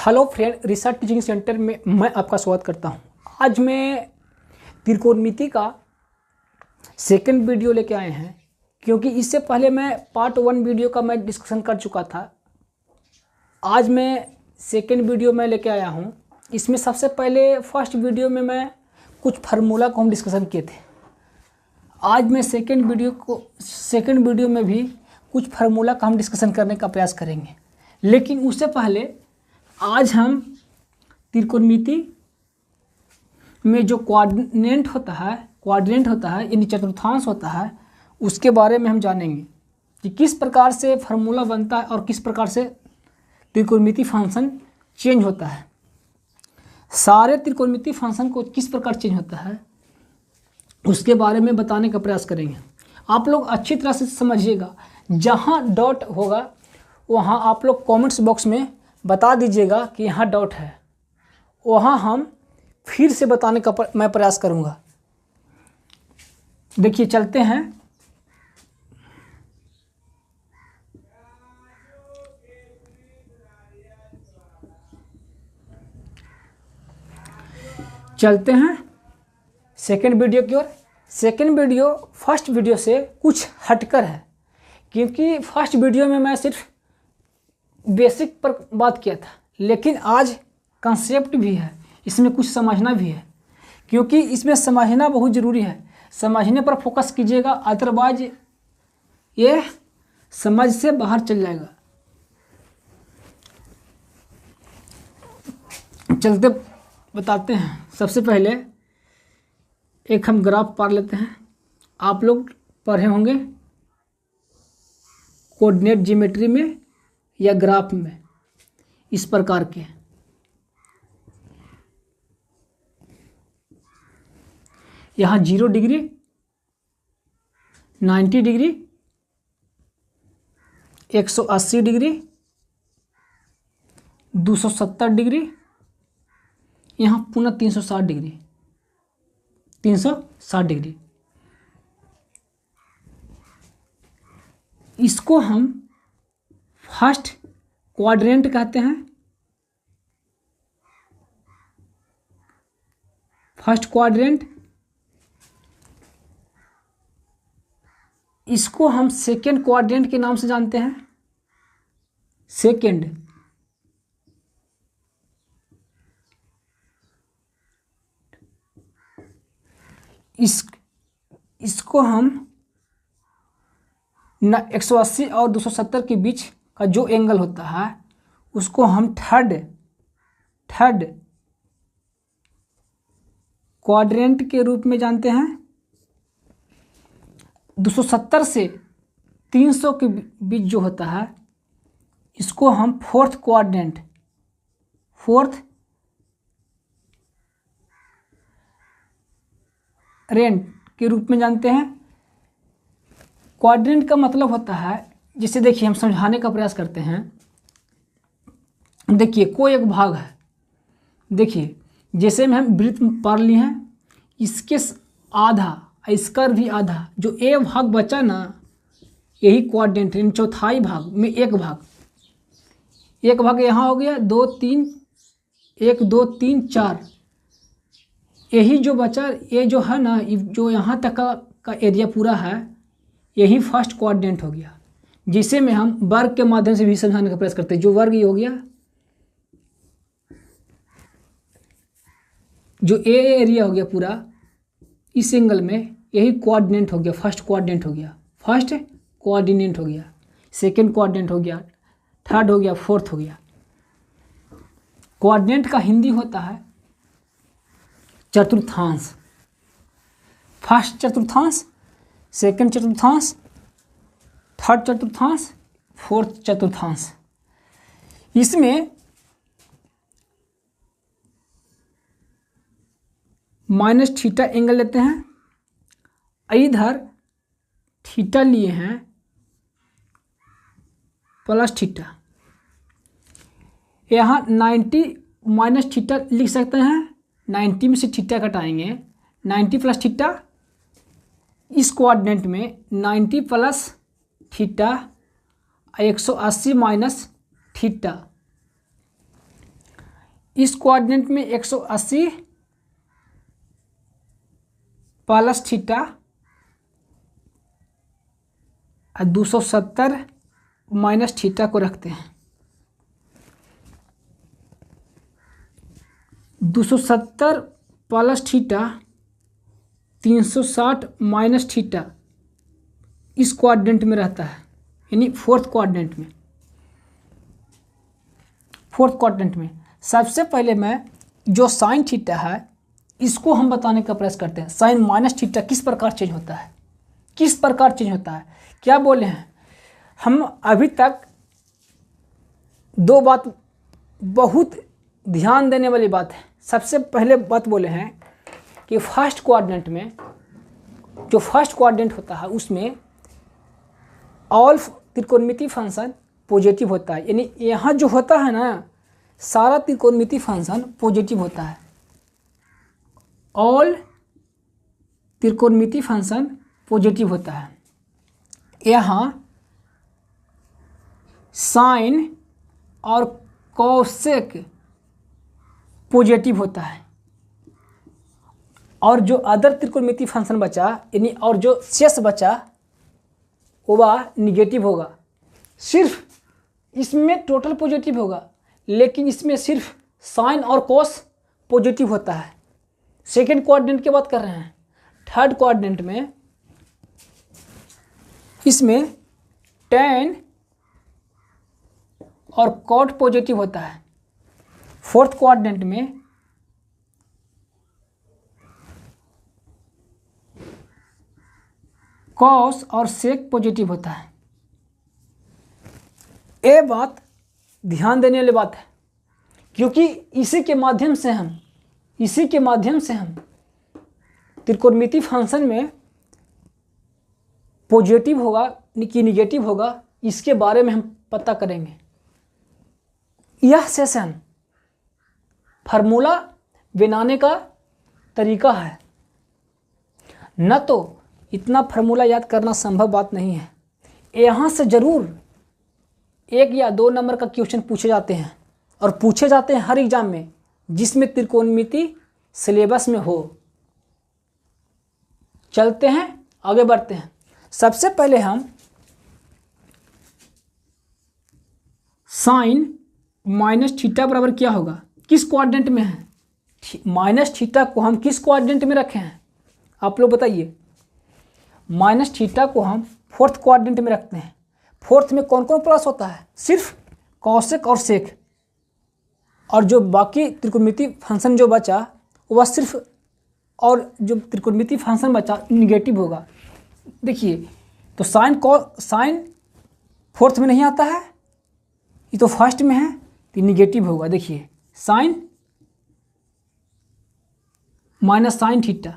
Hello friend, research teaching centre में मैं आपका स्वागत करता हूं। आज मैं त्रिकोणमिति का सेकंड वीडियो लेके आए हैं, क्योंकि इससे पहले मैं पार्ट 1 वीडियो का मैं डिस्कशन कर चुका था। आज मैं सेकंड वीडियो में लेके आया हूं। इसमें सबसे पहले फर्स्ट वीडियो में मैं कुछ फार्मूला को हम डिस्कशन किए थे। आज मैं सेकंड वीडियो में भी कुछ फार्मूला का हम डिस्कशन करने का प्रयास करेंगे। लेकिन उससे पहले आज हम त्रिकोणमिति में जो क्वाड्रेंट होता है यानी चतुर्थांश होता है, उसके बारे में हम जानेंगे कि किस प्रकार से फार्मूला बनता है और किस प्रकार से त्रिकोणमिति फंक्शन चेंज होता है। सारे त्रिकोणमिति फंक्शन को किस प्रकार चेंज होता है उसके बारे में बताने का प्रयास करेंगे। आप लोग अच्छी तरह से समझिएगा। जहाँ डॉट होगा वहाँ आप लोग कमेंट्स बॉक्स में बता दीजिएगा कि यहाँ डॉट है, वहाँ हम फिर से बताने का मैं प्रयास करूँगा। देखिए, चलते हैं। सेकंड वीडियो की ओर। सेकंड वीडियो फर्स्ट वीडियो से कुछ हटकर है, क्योंकि फर्स्ट वीडियो में मैं सिर्फ बेसिक पर बात किया था, लेकिन आज कंसेप्ट भी है, इसमें कुछ समझना भी है, क्योंकि इसमें समझना बहुत ज़रूरी है। समझने पर फोकस कीजिएगा, अदरवाइज ये समझ से बाहर चल जाएगा। चलते बताते हैं। सबसे पहले एक हम ग्राफ पढ़ लेते हैं। आप लोग पढ़े होंगे कोऑर्डिनेट ज्योमेट्री में या ग्राफ में, इस प्रकार के। यहाँ 0 डिग्री, 90 डिग्री, 180 डिग्री, 270 डिग्री, यहाँ पुनः 360 डिग्री। इसको हम फर्स्ट क्वाड्रेंट कहते हैं। First quadrant. इसको हम सेकेंड क्वाड्रेंट के नाम से जानते हैं। सेकेंड। इसको हम 180 और 270 के बीच का जो एंगल होता है उसको हम थर्ड क्वाड्रेंट के रूप में जानते हैं। 270 से 300 के बीच जो होता है इसको हम फोर्थ क्वाड्रेंट के रूप में जानते हैं। क्वाड्रेंट का मतलब होता है, जिसे देखिए हम समझाने का प्रयास करते हैं। देखिए, कोई एक भाग है। देखिए, जैसे में हम वृत्त पढ़ लिए हैं, इसके आधा, इसका भी आधा, जो ए भाग बचा ना, यही क्वाड्रेंट है। चौथाई भाग में एक भाग यहाँ हो गया, 2 3, 1 2 3 4। यही जो बचा, ये जो है ना, जो यहाँ तक का एरिया पूरा है, यही फर्स्ट क्वाड्रेंट हो गया, जिसे में हम वर्ग के माध्यम से भी समझाने का प्रयास करते हैं। जो वर्ग ये हो गया, जो ए एरिया हो गया पूरा, इस एंगल में यही क्वाड्रेंट हो गया, फर्स्ट क्वाड्रेंट हो गया, सेकंड क्वाड्रेंट हो गया, थर्ड हो गया, फोर्थ हो गया। क्वाड्रेंट का हिंदी होता है चतुर्थांश। फर्स्ट चतुर्थांश, सेकंड चतुर्थांश, थर्ड चतुर्थांश, फोर्थ चतुर्थांश। इसमें -θ एंगल लेते हैं। इधर थीटा लिए हैं +θ। यहाँ 90 -θ लिख सकते हैं। 90 में से थीटा घटाएंगे, 90 + θ। इस कोऑर्डिनेट में 90 + θ 180 - θ इस कोऑर्डिनेट में 180 प्लस थीटा और 270 माइनस थीटा को रखते हैं। 270 प्लस थीटा 360 माइनस थीटा इस कोऑर्डिनेट में रहता है, यानी फोर्थ कोऑर्डिनेट में। सबसे पहले मैं जो साइन थीटा है इसको हम बताने का प्रयास करते हैं। साइन माइनस थीटा किस प्रकार चेंज होता है, क्या बोले हैं हम अभी तक? दो बात बहुत ध्यान देने वाली बात है। सबसे पहले बात बोले हैं कि फर्स्ट कोऑर्डिनेट में जो फर्स्ट कोऑर्डिनेट होता है उसमें ऑल त्रिकोणमितीय फंक्शन पॉजिटिव होता है, यानी यहाँ जो होता है ना सारा त्रिकोणमितीय फंक्शन पॉजिटिव होता है। ऑल त्रिकोणमितीय फंक्शन पॉजिटिव होता है। यहाँ साइन और कोसेक पॉजिटिव होता है, और जो अदर त्रिकोणमितीय फंक्शन बचा यानी और जो शेष बचा वह निगेटिव होगा। सिर्फ इसमें टोटल पॉजिटिव होगा, लेकिन इसमें सिर्फ साइन और कोस पॉजिटिव होता है। सेकेंड कोऑर्डिनेट की बात कर रहे हैं। थर्ड कोऑर्डिनेट में इसमें टेन और कॉट पॉजिटिव होता है। फोर्थ कोऑर्डिनेट में कॉस और सेक पॉजिटिव होता है। ये बात ध्यान देने वाली बात है, क्योंकि इसी के माध्यम से हम त्रिकोणमितीय फंक्शन में पॉजिटिव होगा कि निगेटिव होगा इसके बारे में हम पता करेंगे। यह सेशन फार्मूला बनाने का तरीका है, न तो इतना फार्मूला याद करना संभव बात नहीं है। यहाँ से ज़रूर 1 या 2 नंबर का क्वेश्चन पूछे जाते हैं, और पूछे जाते हैं हर एग्जाम में जिसमें त्रिकोणमिति सिलेबस में हो। चलते हैं, आगे बढ़ते हैं। सबसे पहले हम साइन माइनस थीटा बराबर क्या होगा, किस कोऑर्डिनेट में है? माइनस थीटा को हम किस कोऑर्डिनेट में रखे हैं आप लोग बताइए। माइनस थीटा को हम फोर्थ कोऑर्डिनेट में रखते हैं। फोर्थ में कौन कौन प्लस होता है? सिर्फ कॉसेक और सेक, और जो बाकी त्रिकोणमितीय फंक्शन जो बचा वह सिर्फ, और जो त्रिकोणमितीय फंक्शन बचा निगेटिव होगा। देखिए तो साइन फोर्थ में नहीं आता है, ये तो फर्स्ट में है, तो निगेटिव होगा। देखिए sine minus sine theta,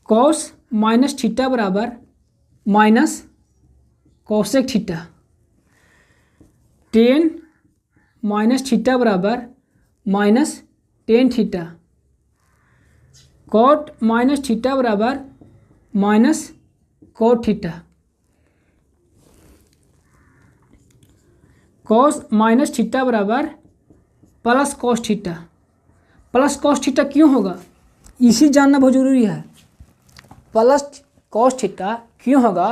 cos minus theta बराबर minus cosec theta, tan minus theta बराबर minus tan theta, cot minus theta बराबर minus cot theta, cos minus theta बराबर plus cos theta. Plus cos theta क्यों होगा, इसी जानना बहुत जरूरी है। प्लस कॉस थीटा क्यों होगा?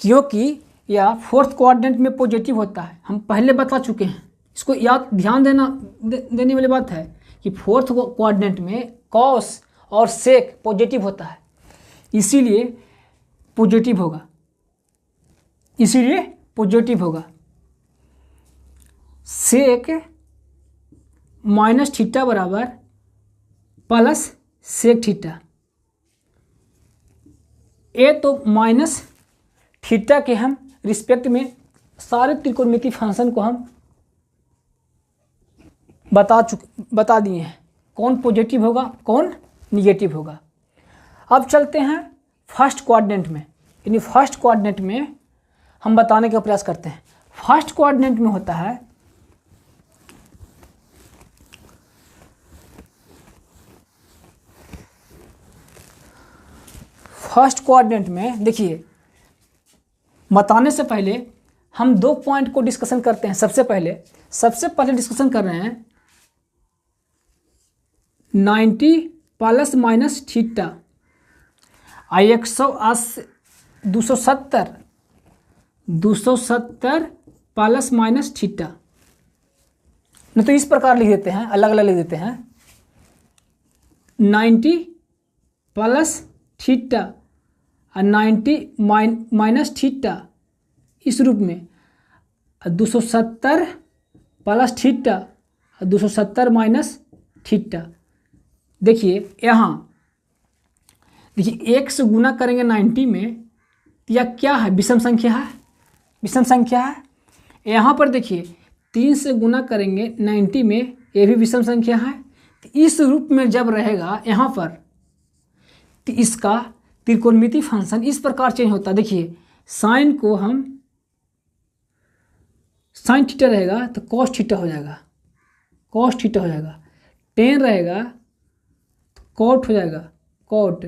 क्योंकि यह फोर्थ कोऑर्डिनेट में पॉजिटिव होता है, हम पहले बता चुके हैं। इसको याद ध्यान देने वाली बात है कि फोर्थ कोऑर्डिनेट में कॉस और सेक पॉजिटिव होता है, इसीलिए पॉजिटिव होगा। सेक माइनस थीटा बराबर प्लस सेक थीटा। ए तो माइनस थीटा के हम रिस्पेक्ट में सारे त्रिकोणमितीय फंक्शन को हम बता दिए हैं, कौन पॉजिटिव होगा कौन निगेटिव होगा। अब चलते हैं फर्स्ट कोऑर्डिनेट में, यानी फर्स्ट कोऑर्डिनेट में हम बताने का प्रयास करते हैं। फर्स्ट कोऑर्डिनेट में होता है फर्स्ट कोऑर्डिनेट में, देखिए बताने से पहले हम 2 पॉइंट को डिस्कशन करते हैं। सबसे पहले डिस्कशन कर रहे हैं 90 plus minus theta 180 270 plus minus theta. नहीं तो इस प्रकार लिख देते हैं, अलग अलग लिख देते हैं 90 प्लस थीटा और 90 माइनस थीटा इस रूप में, 270 प्लस थीटा और 270 माइनस थीटा। देखिए यहाँ देखिए 1 से गुना करेंगे 90 में, या क्या है, विषम संख्या है। यहाँ पर देखिए 3 से गुना करेंगे 90 में, ये भी विषम संख्या है। तो इस रूप में जब रहेगा यहाँ पर, तो इसका त्रिकोणमिति फंक्शन इस प्रकार चेंज होता है। देखिए साइन को हम साइन थीटा रहेगा तो कॉस थीटा हो जाएगा, टेन रहेगा तो कॉट हो जाएगा, कॉट,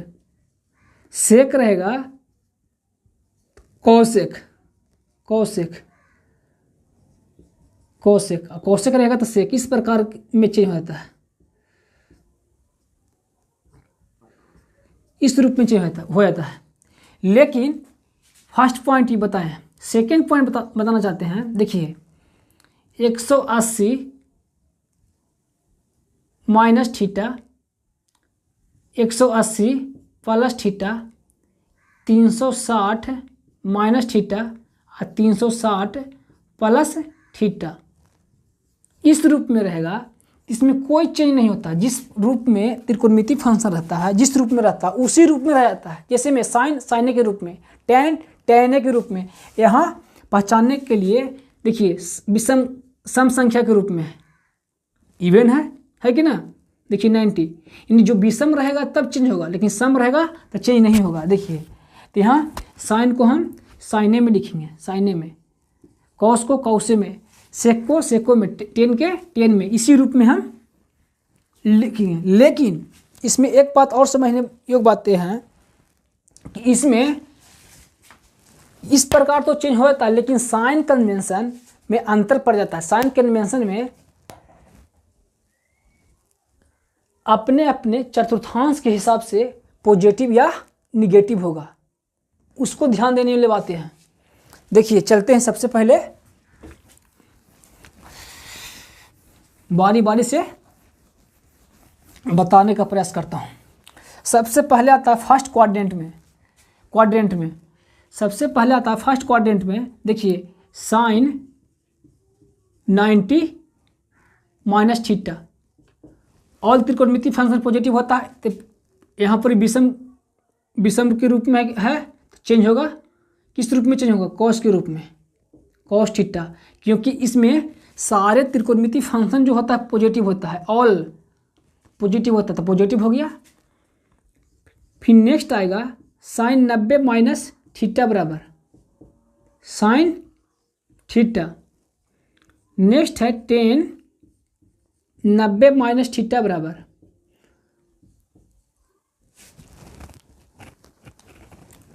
सेक रहेगा कॉसेक रहेगा तो सेक। इस प्रकार में चेंज होता है, इस रूप में चेंज हो जाता है। लेकिन फर्स्ट पॉइंट ये बताएं, सेकेंड पॉइंट बताना चाहते हैं। देखिए 180 minus theta, 180 plus theta, 360 minus theta और 360 प्लस थीटा इस रूप में रहेगा। इसमें कोई चेंज नहीं होता। जिस रूप में त्रिकोणमिति फंक्शन रहता है, जिस रूप में रहता है उसी रूप में रह जाता है। जैसे में साइन के रूप में, टेन के रूप में। यहाँ पहचानने के लिए देखिए विषम सम संख्या के रूप में इवन है कि ना। देखिए 90, यानी जो विषम रहेगा तब चेंज होगा, लेकिन सम रहेगा तो चेंज नहीं होगा। देखिए तो यहाँ साइन को हम साइने में लिखेंगे, साइने में, कॉस को कौसे में, सेक को सेको में, टेन के टेन में, इसी रूप में हम लिखेंगे। लेकिन इसमें एक बात और समझने योग्य बातें हैं कि इसमें इस प्रकार तो चेंज हो जाता है, लेकिन साइन कन्वेंशन में अंतर पड़ जाता है। साइन कन्वेंशन में अपने अपने चतुर्थांश के हिसाब से पॉजिटिव या निगेटिव होगा, उसको ध्यान देने वाली बातें हैं। देखिए चलते हैं, सबसे पहले बारी बारी से बताने का प्रयास करता हूँ। सबसे पहले आता है फर्स्ट क्वाड्रेंट में, सबसे पहले आता है फर्स्ट क्वाड्रेंट में। देखिए साइन 90 माइनस थीटा, ऑल त्रिकोणमिति फंक्शन पॉजिटिव होता है, तो यहाँ पर विषम के रूप में है, चेंज होगा। किस रूप में चेंज होगा? कॉस के रूप में, कॉस थीटा, क्योंकि इसमें सारे त्रिकोणमिति फंक्शन जो होता है पॉजिटिव होता है, ऑल पॉजिटिव होता है, तो पॉजिटिव हो गया। फिर नेक्स्ट आएगा साइन 90 माइनस थीटा बराबर साइन थीटा। नेक्स्ट है टेन 90 माइनस थीटा बराबर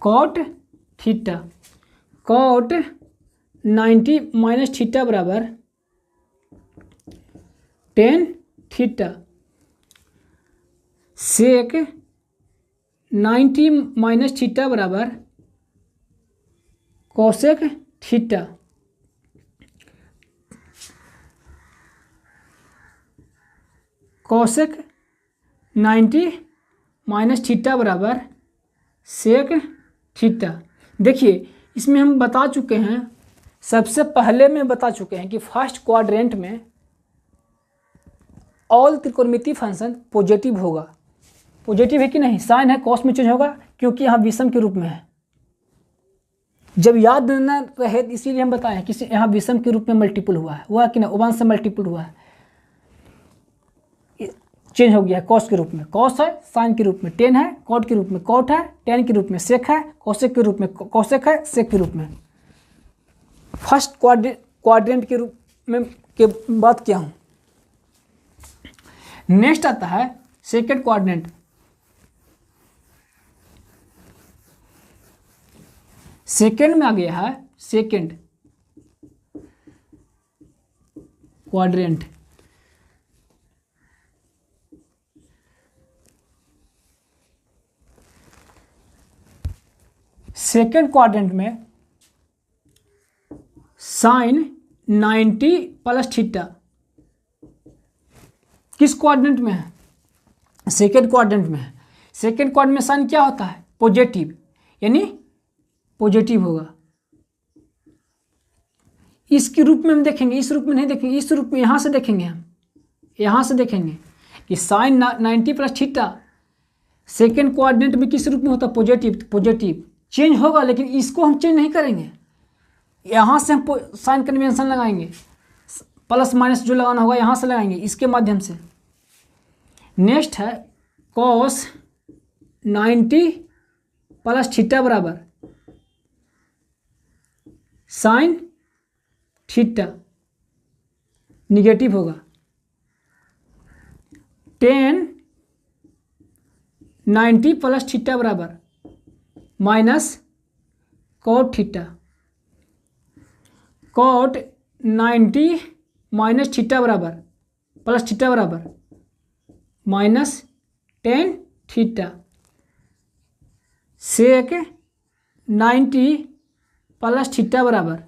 cot theta, cot 90 minus theta बराबर tan theta. Sec 90 minus theta बराबर cosec theta. Cosec 90 minus theta बराबर सेक थीटा। देखिए इसमें हम बता चुके हैं, सबसे पहले में बता चुके हैं कि फर्स्ट क्वाड्रेंट में ऑल त्रिकोणमिति फंक्शन पॉजिटिव होगा। पॉजिटिव है कि नहीं? साइन है, कॉस में चेंज होगा क्योंकि यहाँ विषम के रूप में है। जब याद न रहे इसीलिए हम बताएं कि यहाँ विषम के रूप में मल्टीपल हुआ है कि नहीं, 1 से मल्टीपल हुआ है, चेंज हो गया है कॉस के रूप में। कॉस है साइन के रूप में, टेन है कॉट के रूप में, कॉट है टेन के रूप में, सेक है कॉसेक के रूप में, कॉसेक है सेक के रूप में। फर्स्ट क्वाड्रेंट के रूप में के बात किया हूँ। नेक्स्ट आता है सेकेंड क्वाड्रेंट। सेकेंड में आ गया है सेकेंड क्वाड्रेंट। सेकेंड क्वाड्रेंट में साइन 90 प्लस थीटा किस क्वाड्रेंट में है? सेकेंड क्वाड्रेंट में है। सेकेंड क्वाड्रेंट में साइन क्या होता है? पॉजिटिव, यानी पॉजिटिव होगा। इसके रूप में हम देखेंगे, इस रूप में नहीं देखेंगे, इस रूप में यहाँ से देखेंगे, हम यहाँ से देखेंगे कि sine 90 plus theta second quadrant में किस रूप में होता है? पॉजिटिव। पॉजिटिव चेंज होगा, लेकिन इसको हम चेंज नहीं करेंगे। यहाँ से हम साइन कन्वेंशन लगाएंगे, प्लस माइनस जो लगाना होगा यहाँ से लगाएंगे, इसके माध्यम से। नेक्स्ट है कॉस 90 प्लस थीटा बराबर साइन थीटा, निगेटिव होगा। टेन 90 प्लस थीटा बराबर minus cot theta. Cot 90 minus theta बराबर प्लस थीटा बराबर minus tan theta. Sec 90 plus theta बराबर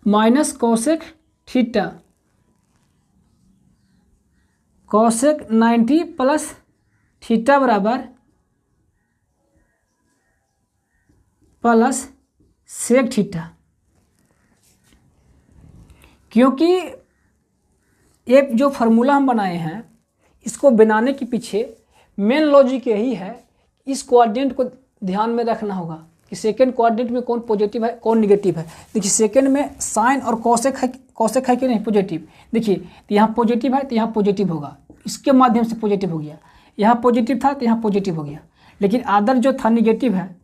minus cosec theta. Cosec 90 plus theta बराबर प्लस सेक थीटा। क्योंकि ये जो फार्मूला हम बनाए हैं, इसको बनाने के पीछे मेन लॉजिक यही है, इस क्वाड्रेंट को ध्यान में रखना होगा कि सेकेंड क्वाड्रेंट में कौन पॉजिटिव है कौन निगेटिव है। देखिए सेकेंड में साइन और कॉसेक है कि नहीं? पॉजिटिव। देखिए तो यहाँ पॉजिटिव है तो यहाँ पॉजिटिव होगा, इसके माध्यम से पॉजिटिव हो गया। यहाँ पॉजिटिव था तो यहाँ पॉजिटिव हो गया, लेकिन अदर जो था निगेटिव है,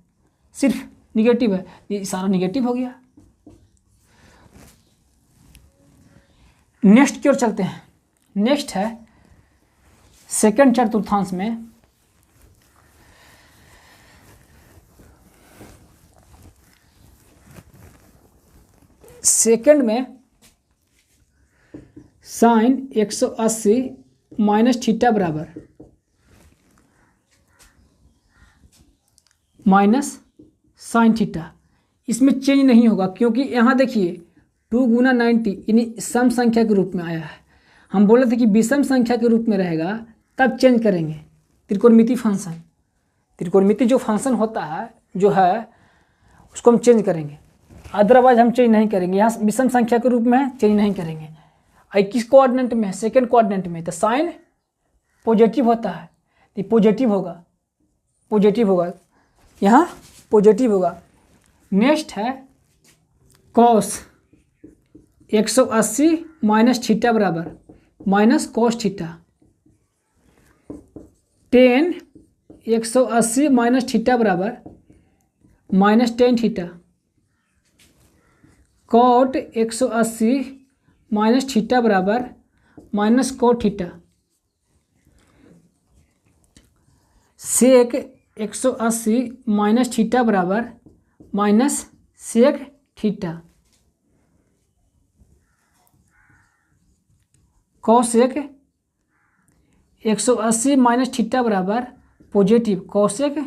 सिर्फ निगेटिव है, ये सारा निगेटिव हो गया। नेक्स्ट की ओर चलते हैं। नेक्स्ट है सेकेंड चतुर्थांश में सेकेंड में साइन 180 माइनस थीटा बराबर माइनस साइन थीटा। इसमें चेंज नहीं होगा, क्योंकि यहाँ देखिए 2 गुना 90 यानी सम संख्या के रूप में आया है। हम बोले थे कि विषम संख्या के रूप में रहेगा तब चेंज करेंगे। त्रिकोणमिति फंक्शन, त्रिकोणमिति जो फंक्शन होता है जो है उसको हम चेंज करेंगे, अदरवाइज हम चेंज नहीं करेंगे। यहाँ विषम संख्या के रूप में है, चेंज नहीं करेंगे। किस कोऑर्डिनेट में है? सेकेंड कोऑर्डिनेट में। तो साइन पॉजिटिव होता है तो पॉजिटिव होगा, पॉजिटिव होगा, यहाँ पॉजिटिव होगा। नेक्स्ट है कॉस 180 माइनस थीटा बराबर minus cos theta. Tan 180 minus theta बराबर minus tan theta. Cot 180 minus theta बराबर minus cot theta. Sec 180 minus theta बराबर minus sec theta. Cosec 180 minus theta बराबर पॉजिटिव कॉसेक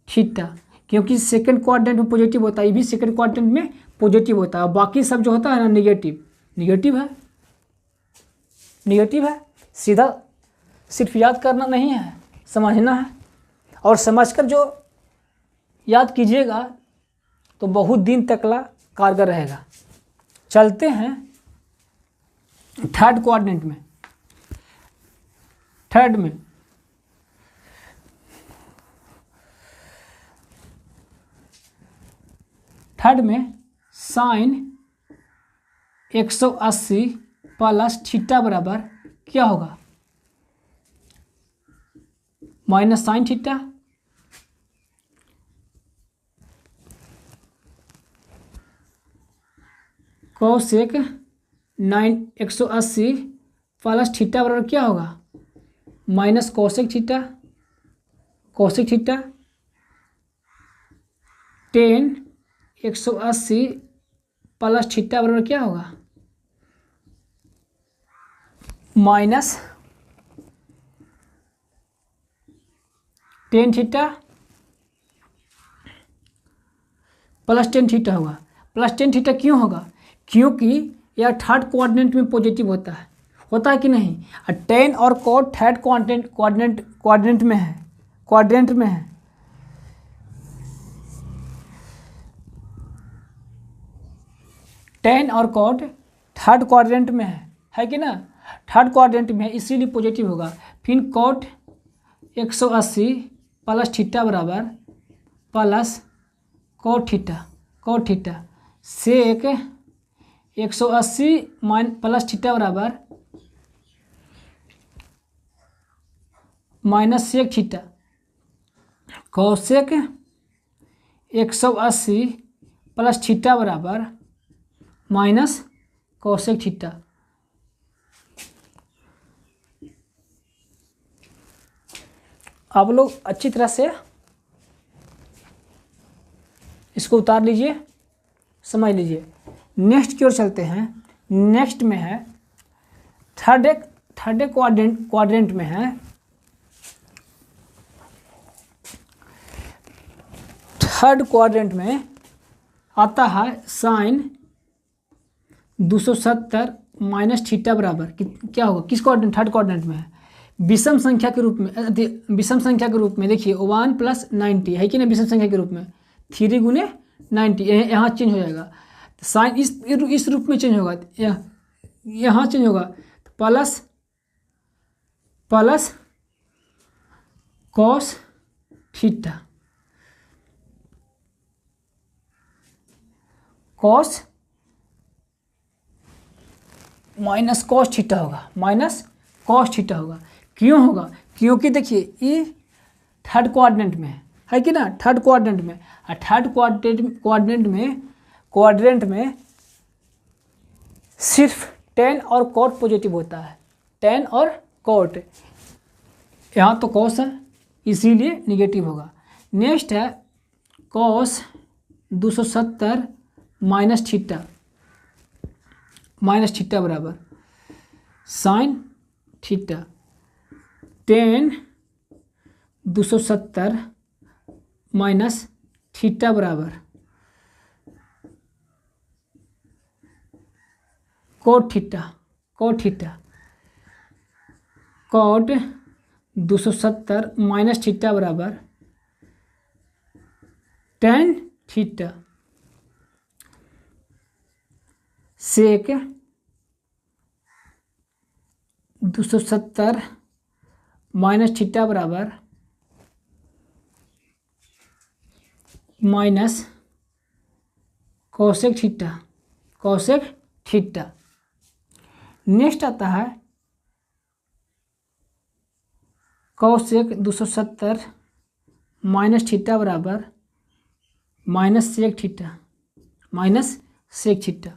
थीटा, क्योंकि second quadrant में positive होता है, ये भी सेकंड क्वाड्रेंट में पॉजिटिव होता है। बाकी सब जो होता है ना निगेटिव, निगेटिव है, निगेटिव है। सीधा सिर्फ याद करना नहीं है, समझना है, और समझकर जो याद कीजिएगा तो बहुत दिन तकला कारगर रहेगा। चलते हैं थर्ड क्वाड्रेंट में। थर्ड में साइन 180 प्लस थीटा बराबर क्या होगा? Minus sine theta. Cosec 180 plus theta बराबर क्या होगा? Minus cosec theta, cosec theta. Tan 180 plus theta बराबर क्या होगा, minus tan theta plus tan theta होगा। प्लस टेन थीटा क्यों होगा, क्योंकि यह थर्ड कोऑर्डिनेट में पॉजिटिव होता है कि नहीं। और टेन और कॉट थर्ड क्वाड्रेंट में है, क्वाड्रेंट में है। टेन और कॉट थर्ड क्वाड्रेंट में है कि ना, थर्ड क्वाड्रेंट में है, इसीलिए पॉजिटिव होगा। फिर कॉट 180 प्लस थीटा बराबर plus cot theta sec 180 plus theta बराबर minus sec theta, cosec 180 plus theta बराबर माइनस कॉसेक थीटा। आप लोग अच्छी तरह से इसको उतार लीजिए, समझ लीजिए। नेक्स्ट की ओर चलते हैं। नेक्स्ट में है थर्ड क्वाड्रेंट में है, थर्ड क्वाड्रेंट में आता है साइन 270 माइनस थीटा बराबर क्या होगा, किस क्वाड्रेंट, थर्ड क्वाड्रेंट में है, विषम संख्या के रूप में। देखिए 1 प्लस 90 है कि नहीं, विषम संख्या के रूप में 3 गुने 90, यहाँ चेंज हो जाएगा। साइन इस रूप में चेंज होगा, यहाँ चेंज होगा, तो plus cos theta, cos minus cos theta होगा, माइनस कॉस थीटा होगा। क्यों होगा, क्योंकि देखिए ये थर्ड क्वाड्रेंट में है कि ना, थर्ड क्वाड्रेंट में। और थर्ड क्वाड्रेंट में सिर्फ टेन और कॉट पॉजिटिव होता है, टेन और कॉट, यहाँ तो कॉस है इसीलिए निगेटिव होगा। नेक्स्ट है कॉस 270 माइनस थीटा बराबर sine theta, tan 270 minus theta बराबर cot theta, cot 270 minus theta बराबर tan theta, sec 270 minus theta बराबर माइनस कोसेक थीटा। नेक्स्ट आता है कोसेक 270 माइनस थीटा बराबर माइनस सेक थीटा।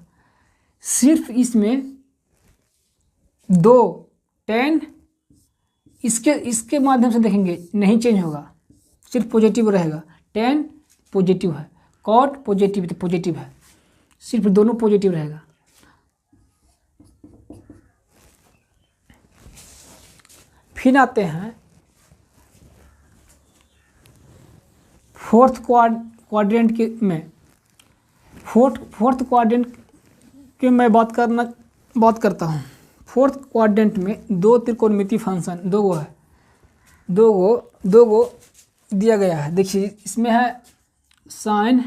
सिर्फ इसमें दो टेन इसके माध्यम से देखेंगे नहीं चेंज होगा, सिर्फ पॉजिटिव रहेगा। टेन पॉजिटिव है, कॉट पॉजिटिव है, सिर्फ दोनों पॉजिटिव रहेगा। फिर आते हैं फोर्थ क्वाड्रेंट के में। फोर्थ क्वाड्रेंट के मैं बात करता हूँ। फोर्थ क्वाड्रेंट में दो त्रिकोणमितीय फंक्शन दो गो दिया गया है। देखिए इसमें है साइन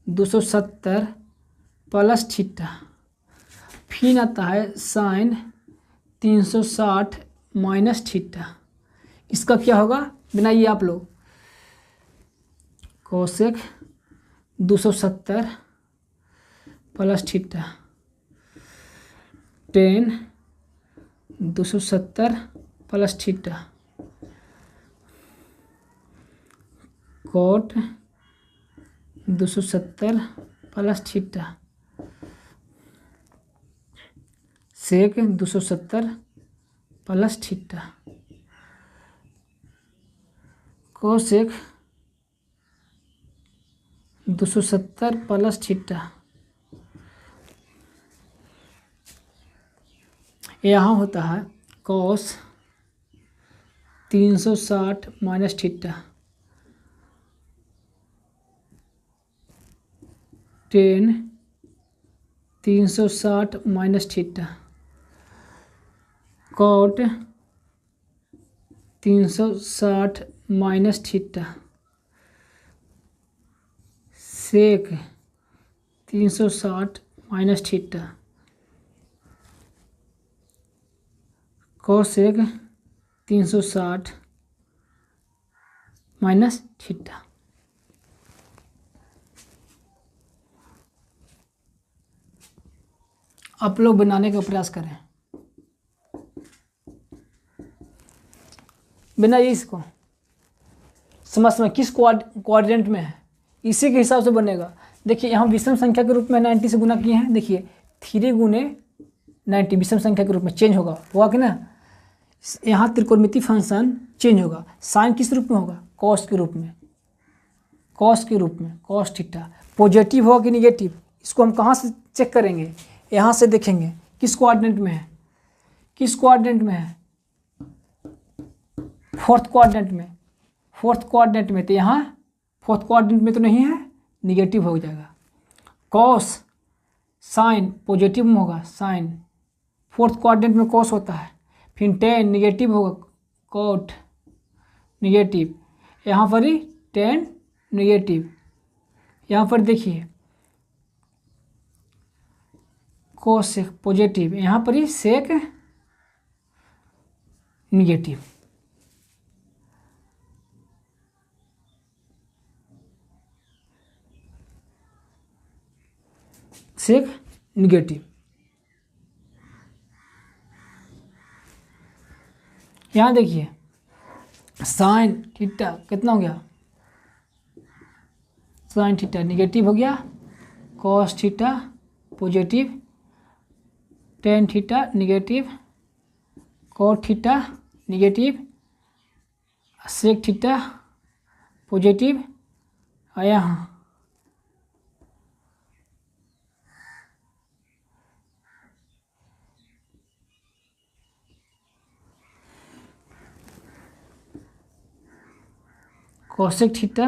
270 प्लस थीटा, फिर आता है साइन 360 माइनस थीटा। इसका क्या होगा बनाइए आप लोग, cosec 270 plus theta, tan 270 plus theta, cot 270 plus theta, sec 270 plus theta, cosec 270 plus theta, यहाँ होता है cos 360 minus theta tan 360 minus theta cot 360 minus theta sec 360 minus theta cosec 360 minus theta. आप लोग बनाने का प्रयास करें बिना इसको समझ किस क्वाड्रेंट में है इसी के हिसाब से बनेगा। देखिए यहाँ विषम संख्या के रूप में 90 से गुना किए हैं। देखिए 3 गुने 90 विषम संख्या के रूप में चेंज होगा कि ना। यहाँ त्रिकोणमिति फंक्शन चेंज होगा। साइन किस रूप में होगा? कॉस के रूप में, कॉस के रूप में, कॉस थीटा। पॉजिटिव होगा कि निगेटिव इसको हम कहाँ से चेक करेंगे? यहाँ से देखेंगे किस क्वाड्रेंट में है, किस क्वाड्रेंट में है? फोर्थ क्वाड्रेंट में, फोर्थ क्वाड्रेंट में। तो यहाँ फोर्थ क्वाड्रेंट में तो नहीं है, निगेटिव हो जाएगा। कॉस साइन पॉजिटिव में होगा, साइन फोर्थ क्वाड्रेंट में कॉस होता है। फिर टेन निगेटिव होगा, कॉट निगेटिव। यहाँ पर ही टेन निगेटिव। यहाँ पर देखिए कोसेक पॉजिटिव, यहाँ पर ही सेक निगेटिव। सेक निगेटिव। यहाँ देखिए साइन थीटा कितना हो गया? साइन थीटा निगेटिव हो गया, cos theta positive, tan theta negative, cot theta negative, sec theta positive. और यहाँ कोसेक थीटा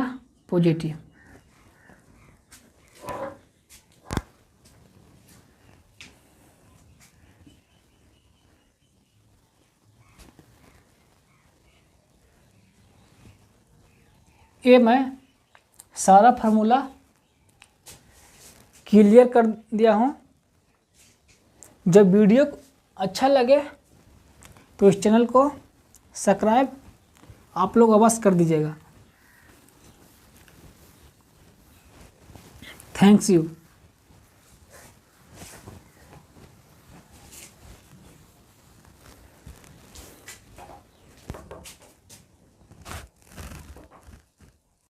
पॉजिटिव। ये मैं सारा फार्मूला क्लियर कर दिया हूँ। जब वीडियो अच्छा लगे तो इस चैनल को सब्सक्राइब आप लोग अवश्य कर दीजिएगा। Thanks you.